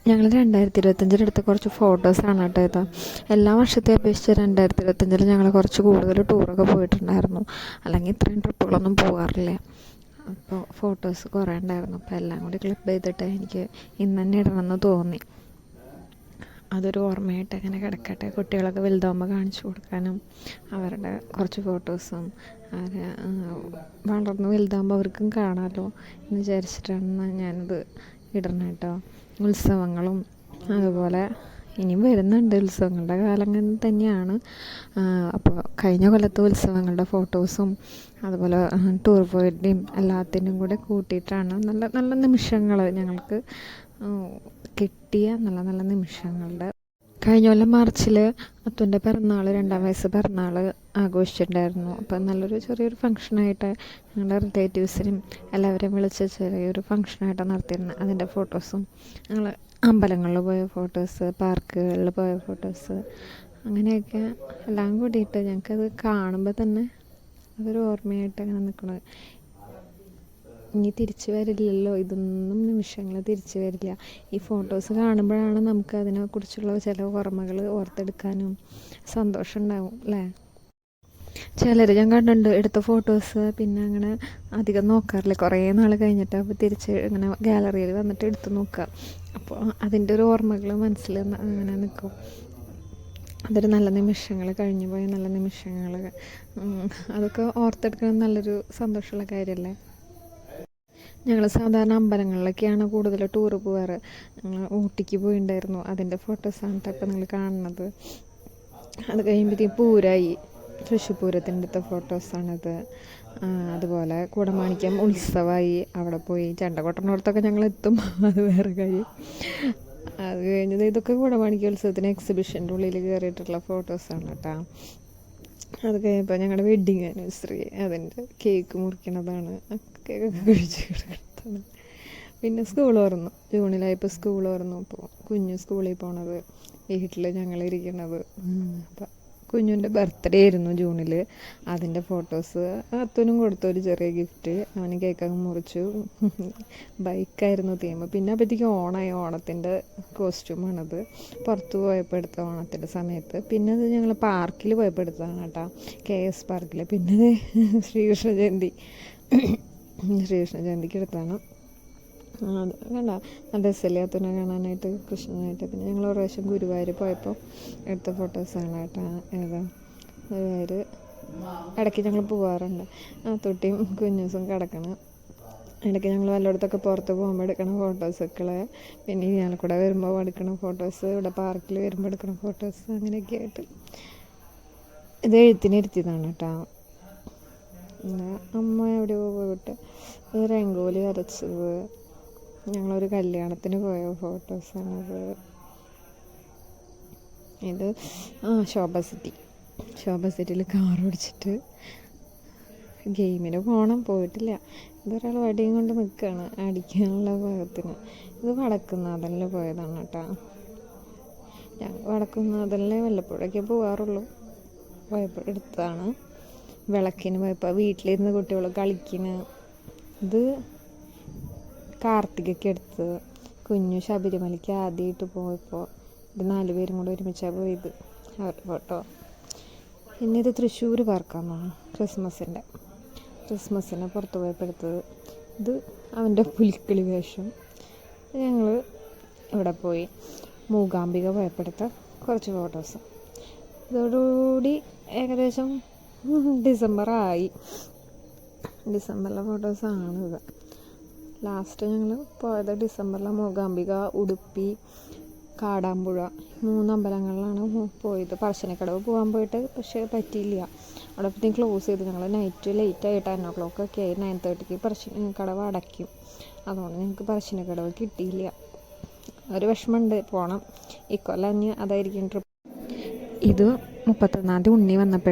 ഞങ്ങൾ 2025 എടുത്ത കുറച്ച് ഫോട്ടോസാണ് കേട്ടോ ഇത്. എല്ലാ വർഷത്തെ അപേക്ഷിച്ച് 2025 ഞങ്ങൾ കുറച്ച് കൂടുതൽ ടൂറൊക്കെ പോയിട്ടുണ്ടായിരുന്നു. അല്ലെങ്കിൽ ഇത്രയും ട്രിപ്പുകളൊന്നും പോകാറില്ല. അപ്പോൾ ഫോട്ടോസ് കുറേ ഉണ്ടായിരുന്നു. അപ്പോൾ എല്ലാം കൂടി ക്ലിപ്പ് ചെയ്തിട്ട് എനിക്ക് ഇന്ന് തന്നെ ഇടണമെന്ന് തോന്നി. അതൊരു ഓർമ്മയായിട്ട് അങ്ങനെ കിടക്കട്ടെ. കുട്ടികളൊക്കെ വലുതാകുമ്പോൾ കാണിച്ചു കൊടുക്കാനും അവരുടെ കുറച്ച് ഫോട്ടോസും അവർ വളർന്ന് വലുതാകുമ്പോൾ അവർക്കും കാണാമല്ലോ എന്ന് വിചാരിച്ചിട്ടാണ് ഞാനത് ഇടണം കേട്ടോ. ഉത്സവങ്ങളും അതുപോലെ ഇനിയും വരുന്നുണ്ട്, ഉത്സവങ്ങളുടെ കാലം തന്നെയാണ്. അപ്പോൾ കഴിഞ്ഞ കൊല്ലത്തെ ഉത്സവങ്ങളുടെ ഫോട്ടോസും അതുപോലെ ടൂർ പോയതിൻ്റെയും എല്ലാത്തിനും കൂടെ കൂട്ടിയിട്ടാണ് നല്ല നല്ല നിമിഷങ്ങൾ ഞങ്ങൾക്ക് കിട്ടിയ നല്ല നല്ല നിമിഷങ്ങളുടെ. കഴിഞ്ഞ കൊല്ലം മാർച്ചിൽ അത്തുൻ്റെ പിറന്നാൾ, 2ാം വയസ്സ് പിറന്നാൾ ആഘോഷിച്ചിട്ടുണ്ടായിരുന്നു. അപ്പം നല്ലൊരു ചെറിയൊരു ഫങ്ഷനായിട്ട് ഞങ്ങളുടെ റിലേറ്റീവ്സിനും എല്ലാവരെയും വിളിച്ച് ചെറിയൊരു ഫങ്ഷനായിട്ട് നടത്തിയിരുന്നു. അതിൻ്റെ ഫോട്ടോസും ഞങ്ങൾ അമ്പലങ്ങളിൽ പോയ ഫോട്ടോസ്, പാർക്കുകളിൽ പോയ ഫോട്ടോസ്, അങ്ങനെയൊക്കെ എല്ലാം കൂടിയിട്ട് ഞങ്ങൾക്കത് കാണുമ്പോൾ തന്നെ അതൊരു ഓർമ്മയായിട്ട് അങ്ങനെ നിൽക്കുന്നത്. ഇനി തിരിച്ചു വരില്ലല്ലോ, ഇതൊന്നും നിമിഷങ്ങൾ തിരിച്ചു വരില്ല. ഈ ഫോട്ടോസ് കാണുമ്പോഴാണ് നമുക്ക് അതിനെക്കുറിച്ചുള്ള ചില ഓർമ്മകൾ ഓർത്തെടുക്കാനും സന്തോഷം ഉണ്ടാവും അല്ലേ. ചിലർ ഞാൻ കണ്ടിട്ടുണ്ട് എടുത്ത ഫോട്ടോസ് പിന്നെ അങ്ങനെ അധികം നോക്കാറില്ല, കുറേ നാൾ കഴിഞ്ഞിട്ട് അപ്പോൾ തിരിച്ച് ഇങ്ങനെ ഗാലറിയിൽ വന്നിട്ട് എടുത്ത് നോക്കുക. അപ്പോൾ അതിൻ്റെ ഒരു ഓർമ്മകൾ മനസ്സിൽ അങ്ങനെ നിൽക്കും. അതൊരു നല്ല നിമിഷങ്ങൾ, കഴിഞ്ഞു പോയ നല്ല നിമിഷങ്ങൾ, അതൊക്കെ ഓർത്തെടുക്കണം, നല്ലൊരു സന്തോഷമുള്ള കാര്യമല്ലേ. ഞങ്ങൾ സാധാരണ അമ്പലങ്ങളിലൊക്കെയാണ് കൂടുതൽ ടൂറ് പോകാറ്. ഞങ്ങൾ ഊട്ടിക്ക് പോയിട്ടുണ്ടായിരുന്നു, അതിൻ്റെ ഫോട്ടോസാണ് ഇപ്പം നിങ്ങൾ കാണുന്നത്. അത് കഴിയുമ്പോഴത്തേക്കും പൂരമായി, തൃശ്ശൂർ പൂരത്തിൻ്റെ അടുത്ത ഫോട്ടോസാണിത്. അതുപോലെ കൂടമാണിക്യം ഉത്സവമായി, അവിടെ പോയി ചെണ്ട കൊട്ടണോടത്തൊക്കെ ഞങ്ങൾ എത്തും, അത് വേറെ കാര്യം. അത് കഴിഞ്ഞത് ഇതൊക്കെ കൂടമാണിക്യ ഉത്സവത്തിന് എക്സിബിഷൻ്റെ ഉള്ളിൽ കയറിയിട്ടുള്ള ഫോട്ടോസാണ് കേട്ടോ. അത് കഴിയുമ്പോൾ ഞങ്ങളുടെ വെഡ്ഡിങ് ആനിവേഴ്സറി, അതിൻ്റെ കേക്ക് മുറിക്കണതാണ്, കേക്കൊക്കെ കഴിച്ച് കിടക്കുന്നതാണ്. പിന്നെ സ്കൂൾ തുറന്നു, ജൂണിലായപ്പോൾ സ്കൂൾ തുറന്നു. ഇപ്പോൾ കുഞ്ഞു സ്കൂളിൽ പോണത്, വീട്ടിൽ ഞങ്ങളിരിക്കണത്. അപ്പം കുഞ്ഞുൻ്റെ ബർത്ത്ഡേ ആയിരുന്നു ജൂണിൽ, അതിൻ്റെ ഫോട്ടോസ് അത്തനും കൊടുത്തു, ഒരു ചെറിയ ഗിഫ്റ്റ്. അവന് കേക്കൊക്കെ മുറിച്ചു. ബൈക്കായിരുന്നു തീം. പിന്നെ അപ്പോഴത്തേക്കും ഓണമായി, ഓണത്തിൻ്റെ കോസ്റ്റ്യൂമാണത്. പുറത്ത് പോയപ്പോൾ എടുത്ത ഓണത്തിൻ്റെ സമയത്ത്. പിന്നെ അത് ഞങ്ങൾ പാർക്കിൽ പോയപ്പോൾ എടുത്തതാണ് കേട്ടോ, KS പാർക്കിൽ. പിന്നെ ശ്രീകൃഷ്ണ ജയന്തിക്ക് എടുത്താണ്. അത് കണ്ട നല്ല രസമല്ലേ അത്തനെ കാണാനായിട്ട്, കൃഷ്ണനായിട്ട്. പിന്നെ ഞങ്ങൾ ഒരു പ്രാവശ്യം ഗുരുവായൂർ പോയപ്പോൾ എടുത്ത ഫോട്ടോസാണ് കേട്ടോ. ഏതാ ഗുരുവായൂർ ഇടയ്ക്ക് ഞങ്ങൾ പോകാറുണ്ട്. തൊട്ടിയും കുഞ്ഞൂസും കിടക്കണം. ഇടയ്ക്ക് ഞങ്ങൾ വല്ലയിടത്തൊക്കെ പുറത്ത് പോകുമ്പോൾ എടുക്കണ ഫോട്ടോസൊക്കെ, പിന്നെ ഞാൽക്കൂടെ വരുമ്പോൾ എടുക്കണ ഫോട്ടോസ്, ഇവിടെ പാർക്കിൽ വരുമ്പോൾ എടുക്കണ ഫോട്ടോസ്, അങ്ങനെയൊക്കെ ആയിട്ട്. ഇത് എഴുത്തിനിരുത്തിയതാണ് കേട്ടോ. പിന്നെ അമ്മ എവിടെയോ പോയിട്ട് രംഗോലി വരച്ചത്, ഞങ്ങളൊരു കല്യാണത്തിന് പോയ ഫോട്ടോസാണത്. ഇത് ശോഭ സിറ്റിയിൽ കാർ ഓടിച്ചിട്ട് ഗെയിമിന് പോയിട്ടില്ല. ഇതൊരാൾ വടിയും കൊണ്ട് നിൽക്കുകയാണ് അടിക്കാനുള്ള പാകത്തിന്. ഇത് വടക്കുന്നാഥനിൽ പോയതാണ് കേട്ടോ. ഞങ്ങൾ വടക്കുന്നാഥനിൽ വല്ലപ്പോഴൊക്കെ പോകാറുള്ളൂ. പോയപ്പോൾ എടുത്തതാണ്. വിളക്കിന് പോയപ്പോൾ വീട്ടിലിരുന്ന് കുട്ടികൾ കളിക്കുന്ന ഇത് കാർത്തികൊക്കെ എടുത്ത്. കുഞ്ഞു ശബരിമലയ്ക്ക് ആദ്യമായിട്ട് പോയപ്പോൾ ഇത് 4 പേരും കൂടെ ഒരുമിച്ചാണ് പോയത്, അവരുടെ ഫോട്ടോ. പിന്നെ ഇത് തൃശ്ശൂർ പാർക്കാണ്, ക്രിസ്മസിന് പുറത്ത് പോയപ്പോൾ എടുത്തത്. ഇത് അവൻ്റെ പുലിക്കിളി വേഷം. ഞങ്ങൾ ഇവിടെ പോയി മൂകാംബിക പോയപ്പോൾ എടുത്ത കുറച്ച് ഫോട്ടോസ്. ഇതോടുകൂടി ഏകദേശം ഡിസംബറിലെ ഫോട്ടോസാണിത്. ലാസ്റ്റ് ഞങ്ങൾ പോയത് ഡിസംബറിലെ മൂകാംബിക, ഉടുപ്പി, കാടാമ്പുഴ 3 അമ്പലങ്ങളിലാണ് പോയത്. പറശ്ശിനിക്കടവ് പോകാൻ പോയിട്ട് പക്ഷേ പറ്റിയില്ല, അവിടെ പറ്റി ക്ലോസ് ചെയ്തു. ഞങ്ങൾ നൈറ്റ് ലേറ്റായി 10 o'clock ഒക്കെ ആയി. 9:30ക്ക് പറശ്ശിനിക്കടവ് അടയ്ക്കും. അതുകൊണ്ട് ഞങ്ങൾക്ക് പറശ്ശിനിക്കടവ് കിട്ടിയില്ല. ഒരു വിഷമമുണ്ട്, പോകണം. ഇക്കൊല്ലം അതായിരിക്കും ട്രിപ്പ്. ഇത് 31 ഉണ്ണി വന്നപ്പോൾ